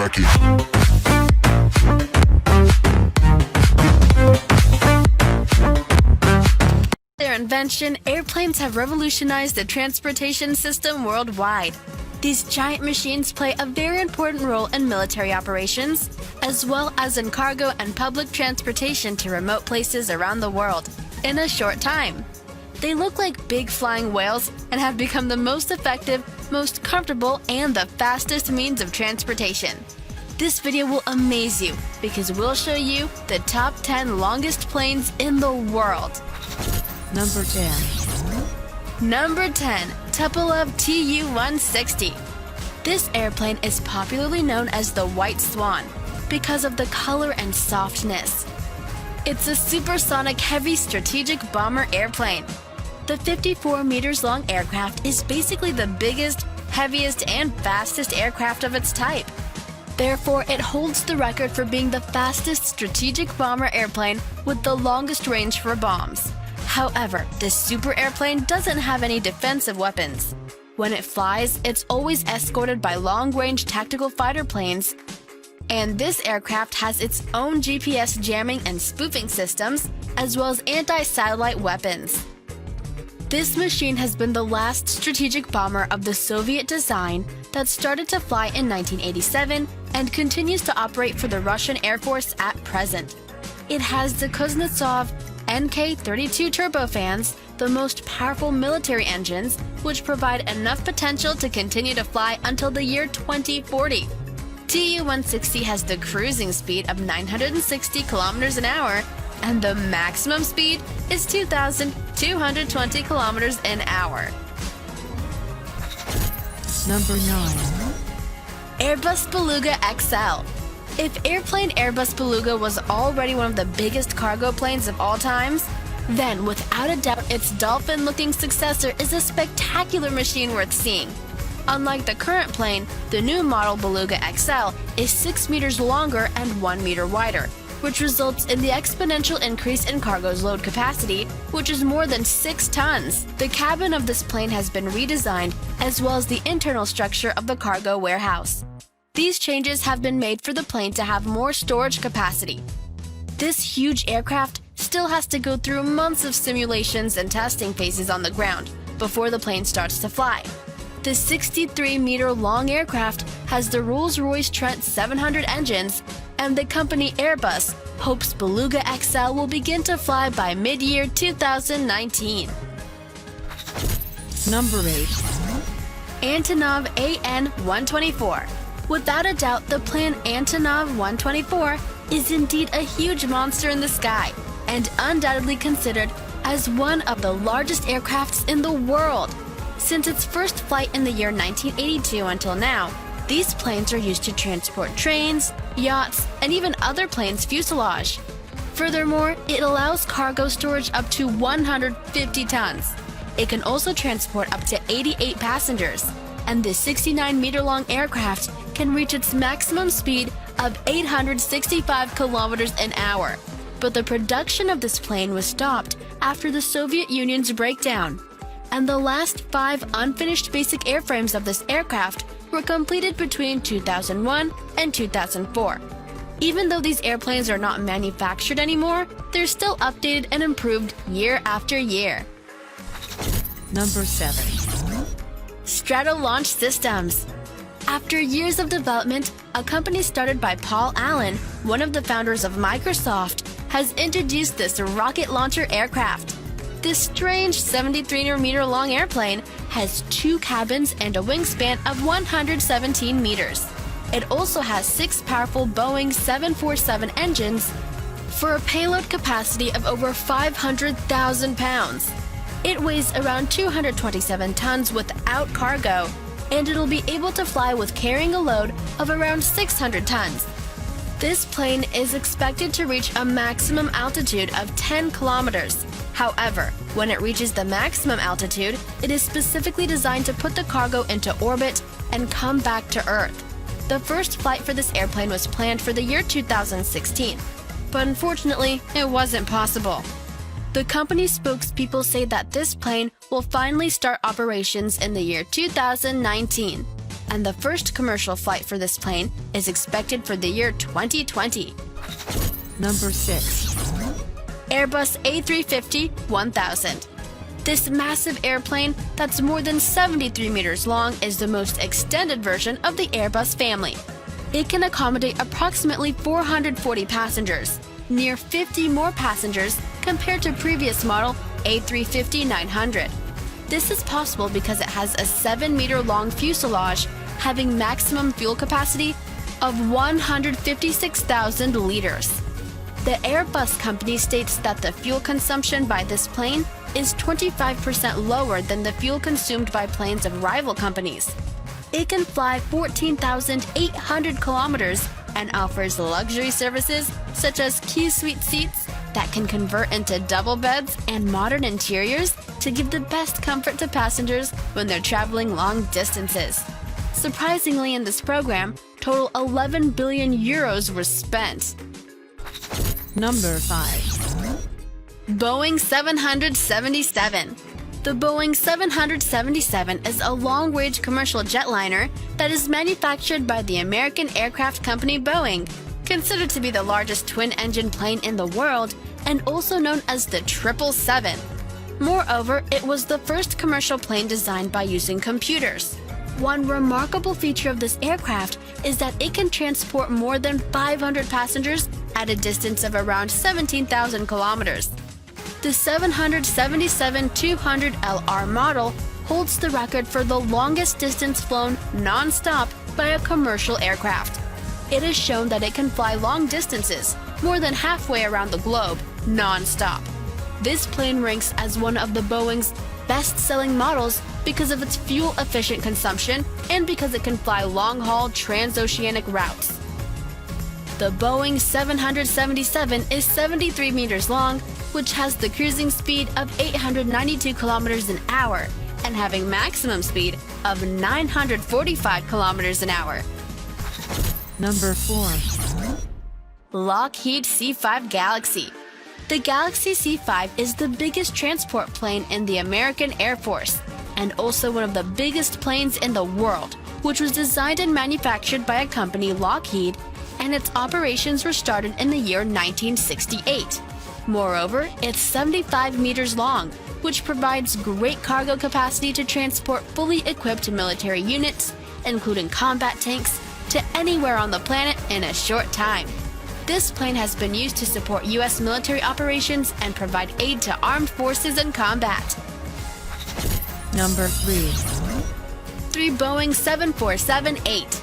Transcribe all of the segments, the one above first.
Jackie. Their invention, airplanes have revolutionized the transportation system worldwide. These giant machines play a very important role in military operations, as well as in cargo and public transportation to remote places around the world in a short time. They look like big flying whales and have become the most effective, most comfortable, and the fastest means of transportation. This video will amaze you because we'll show you the top 10 longest planes in the world. Number 10. Number 10. Tupolev Tu-160. This airplane is popularly known as the White Swan because of the color and softness. It's a supersonic heavy strategic bomber airplane. The 54 meters long aircraft is basically the biggest, heaviest, and fastest aircraft of its type. Therefore, it holds the record for being the fastest strategic bomber airplane with the longest range for bombs. However, this super airplane doesn't have any defensive weapons. When it flies, it's always escorted by long-range tactical fighter planes, and this aircraft has its own GPS jamming and spoofing systems, as well as anti-satellite weapons. This machine has been the last strategic bomber of the Soviet design that started to fly in 1987 and continues to operate for the Russian Air Force at present. It has the Kuznetsov NK-32 turbofans, the most powerful military engines, which provide enough potential to continue to fly until the year 2040. Tu-160 has the cruising speed of 960 kilometers an hour, and the maximum speed is 2,220 kilometers an hour. Number 9. Airbus Beluga XL. If airplane Airbus Beluga was already one of the biggest cargo planes of all times, then without a doubt its dolphin-looking successor is a spectacular machine worth seeing. Unlike the current plane, the new model Beluga XL is 6 meters longer and 1 meter wider, which results in the exponential increase in cargo's load capacity, which is more than 6 tons. The cabin of this plane has been redesigned, as well as the internal structure of the cargo warehouse. These changes have been made for the plane to have more storage capacity. This huge aircraft still has to go through months of simulations and testing phases on the ground before the plane starts to fly. The 63-meter-long aircraft has the Rolls-Royce Trent 700 engines, and the company Airbus hopes Beluga XL will begin to fly by mid-year 2019. Number 8. Antonov AN-124. Without a doubt, the plane Antonov 124 is indeed a huge monster in the sky, and undoubtedly considered as one of the largest aircrafts in the world. Since its first flight in the year 1982 until now, these planes are used to transport trains, yachts, and even other planes' fuselage. Furthermore, it allows cargo storage up to 150 tons. It can also transport up to 88 passengers, and this 69-meter-long aircraft can reach its maximum speed of 865 kilometers an hour. But the production of this plane was stopped after the Soviet Union's breakdown, and the last 5 unfinished basic airframes of this aircraft were completed between 2001 and 2004. Even though these airplanes are not manufactured anymore, they're still updated and improved year after year. Number 7. Stratolaunch Systems. After years of development, a company started by Paul Allen, one of the founders of Microsoft, has introduced this rocket launcher aircraft. This strange 73-meter-long airplane has 2 cabins and a wingspan of 117 meters. It also has 6 powerful Boeing 747 engines for a payload capacity of over 500,000 pounds. It weighs around 227 tons without cargo, and it'll be able to fly with carrying a load of around 600 tons. This plane is expected to reach a maximum altitude of 10 kilometers. However, when it reaches the maximum altitude, it is specifically designed to put the cargo into orbit and come back to Earth. The first flight for this airplane was planned for the year 2016, but unfortunately, it wasn't possible. The company's spokespeople say that this plane will finally start operations in the year 2019. and the first commercial flight for this plane is expected for the year 2020. Number 6. Airbus A350-1000. This massive airplane that's more than 73 meters long is the most extended version of the Airbus family. It can accommodate approximately 440 passengers, near 50 more passengers compared to previous model A350-900. This is possible because it has a 7-meter-long fuselage having maximum fuel capacity of 156,000 liters. The Airbus company states that the fuel consumption by this plane is 25% lower than the fuel consumed by planes of rival companies. It can fly 14,800 kilometers and offers luxury services such as Q-Suite seats that can convert into double beds and modern interiors to give the best comfort to passengers when they're traveling long distances. Surprisingly, in this program, total 11 billion euros were spent. Number 5. Boeing 777. The Boeing 777 is a long-range commercial jetliner that is manufactured by the American aircraft company Boeing, considered to be the largest twin-engine plane in the world and also known as the 777. Moreover, it was the first commercial plane designed by using computers. One remarkable feature of this aircraft is that it can transport more than 500 passengers at a distance of around 17,000 kilometers. The 777-200LR model holds the record for the longest distance flown non-stop by a commercial aircraft. It has shown that it can fly long distances, more than halfway around the globe, non-stop. This plane ranks as one of the Boeing's best-selling models because of its fuel-efficient consumption and because it can fly long-haul transoceanic routes. The Boeing 777 is 73 meters long, which has the cruising speed of 892 kilometers an hour and having maximum speed of 945 kilometers an hour. Number 4. Lockheed C-5 Galaxy. The Galaxy C-5 is the biggest transport plane in the American Air Force and also one of the biggest planes in the world, which was designed and manufactured by a company, Lockheed, and its operations were started in the year 1968. Moreover, it's 75 meters long, which provides great cargo capacity to transport fully equipped military units, including combat tanks, to anywhere on the planet in a short time. This plane has been used to support U.S. military operations and provide aid to armed forces in combat. Number 3. 3 Boeing 747-8.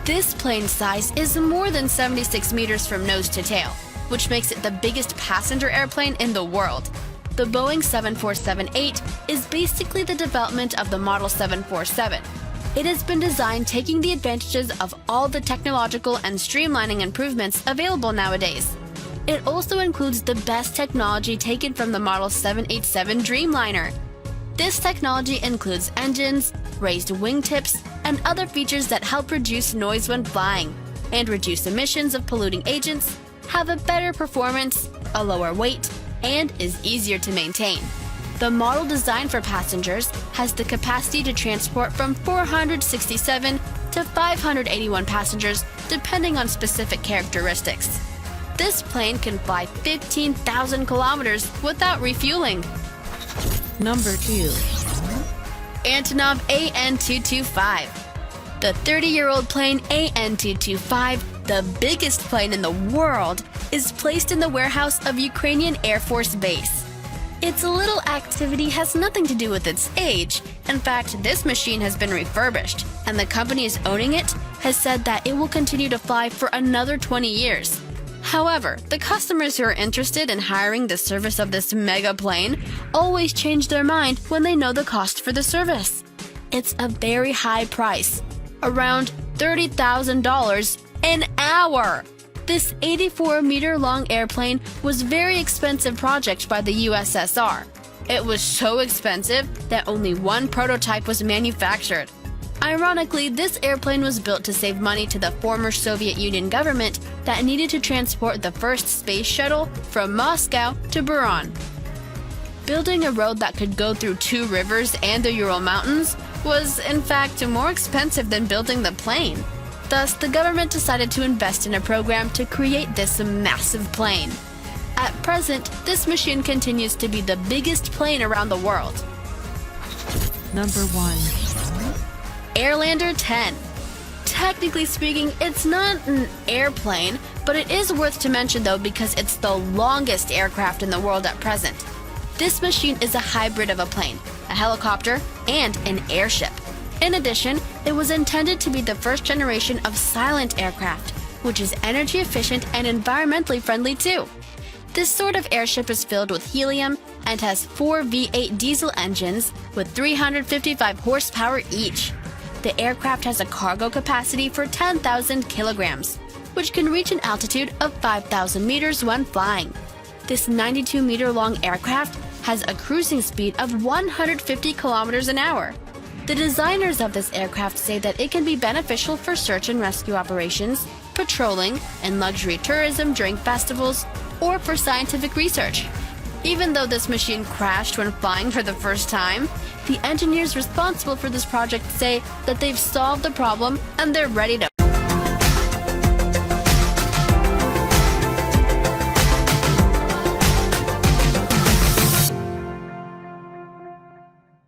This plane size is more than 76 meters from nose to tail, which makes it the biggest passenger airplane in the world. The Boeing 747-8 is basically the development of the Model 747. It has been designed taking the advantages of all the technological and streamlining improvements available nowadays. It also includes the best technology taken from the Model 787 Dreamliner. This technology includes engines, raised wingtips, and other features that help reduce noise when flying, and reduce emissions of polluting agents, have a better performance, a lower weight, and is easier to maintain. The model designed for passengers has the capacity to transport from 467 to 581 passengers depending on specific characteristics. This plane can fly 15,000 kilometers without refueling. Number 2. Antonov AN-225. The 30-year-old plane AN-225, the biggest plane in the world, is placed in the warehouse of Ukrainian Air Force Base. Its little activity has nothing to do with its age. In fact, this machine has been refurbished, and the company owning it has said that it will continue to fly for another 20 years. However, the customers who are interested in hiring the service of this mega plane always change their mind when they know the cost for the service. It's a very high price, around $30,000 an hour. This 84-meter-long airplane was a very expensive project by the USSR. It was so expensive that only one prototype was manufactured. Ironically, this airplane was built to save money to the former Soviet Union government that needed to transport the first space shuttle from Moscow to Buran. Building a road that could go through 2 rivers and the Ural Mountains was in fact more expensive than building the plane. Thus, the government decided to invest in a program to create this massive plane. At present, this machine continues to be the biggest plane around the world. Number 1. Airlander 10. Technically speaking, it's not an airplane, but it is worth to mention though because it's the longest aircraft in the world at present. This machine is a hybrid of a plane, a helicopter, and an airship. In addition, it was intended to be the first generation of silent aircraft, which is energy efficient and environmentally friendly too. This sort of airship is filled with helium and has 4 V8 diesel engines with 355 horsepower each. The aircraft has a cargo capacity for 10,000 kilograms, which can reach an altitude of 5,000 meters when flying. This 92-meter-long aircraft has a cruising speed of 150 kilometers an hour. The designers of this aircraft say that it can be beneficial for search and rescue operations, patrolling, and luxury tourism during festivals, or for scientific research. Even though this machine crashed when flying for the first time, the engineers responsible for this project say that they've solved the problem and they're ready to